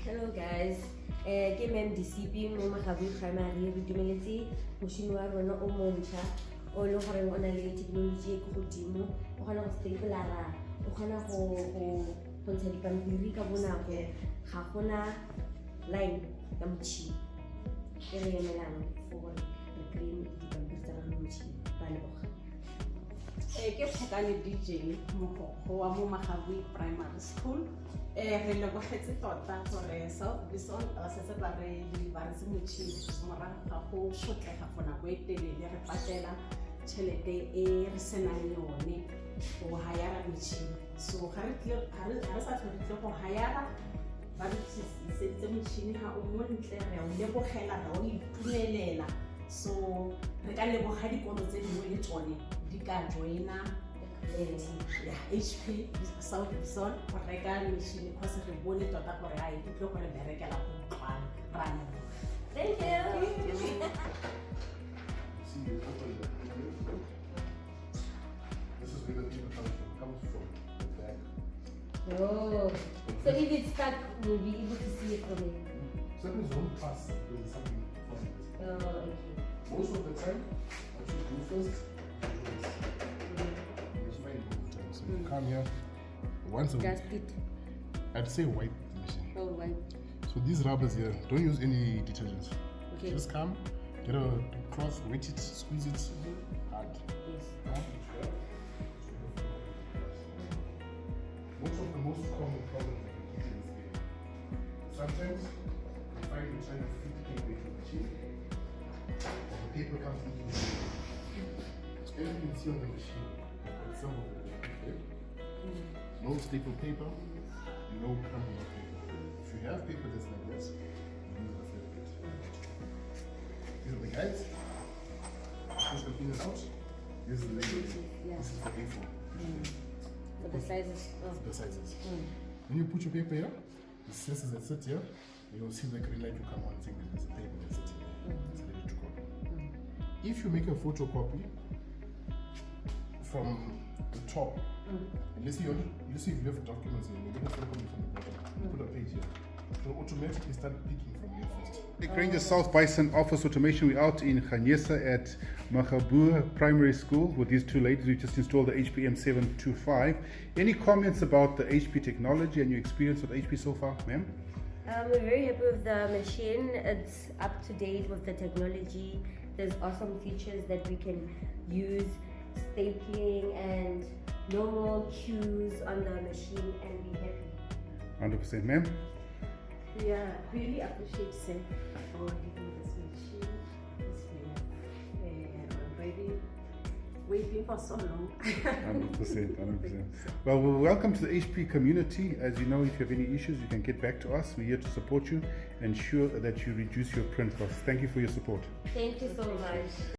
Hello guys, ke MDCP mo Makhabu Primary re dumeletse moshini wa rona o montšha o le gore o na le technology e go godimo o kgona go staplara o kgona go ntsha dipampiri ka bonako ga gona line ya motšhini e re emelang for re kry-e dipampiri tsa rona motšhini ba leboga. Ke Phekane DJ mogokgo wa mo Makhabu Primary School. Re lebogetse tota gore South Bison a setse ba re se motšhini morago ga go sotlega for nako e telele re patela tšhelete e re senang yone go hayara metšhini. So ga re sa tlhole go hayara ba re tliseditse motšhini ga o montle re o lebogela re o itumelela. So re ka leboga dikolo tse dingwe le tsone di ka joina HP South Bison go reka machine because re bone tota gore a e tlo gore berekela go utlwana rana. Thank you. This is where the people comes from the back. Oh, so if it's stuck, we'll be able to see it from it. Something's wrong past there's something from it. Oh, okay. Most of the time, what you do first is you find both. So you come here once a week. Just it. I'd say wipe the machine. Oh, right. So these rubbers here, don't use any detergent. Okay. Just come, get a cloth, wet it, squeeze it hard. Yes. The most common problem with the kitchen is sometimes you find you trying to fit paper into the machine, and the paper comes into the machine. As you can see on the machine, it's some of it. Okay? No staple paper, no crumbling paper. If you have paper that's like this, use the filament. These are the guides. Push the fingers out. This is the label. Yeah. This is the A4. For the sizes. Oh. The sizes. When you put your paper here, the sensors that sit here, you'll see the green light will come on saying that there's a paper that sits here. It's ready to copy. If you make a photocopy from the top, and let's see if you have documents here, you make a photocopy from the bottom, you put a page here. So automatically start picking from here first. Ranger South Bison Office Automation. We're out in Ganyesa at Makhabu Primary School with these two ladies. We just installed the HP M725. Any comments about the HP technology and your experience with HP so far, ma'am? We're very happy with the machine. It's up to date with the technology. There's awesome features that we can use, stapling and no more queues on the machine, and be happy. 100%, ma'am? Yeah, really appreciate Sam for giving this machine. I'm already waiting for so long. 100%. Well, welcome to the HP community. As you know, if you have any issues, you can get back to us. We're here to support you and ensure that you reduce your print costs. Thank you for your support. Thank you so much.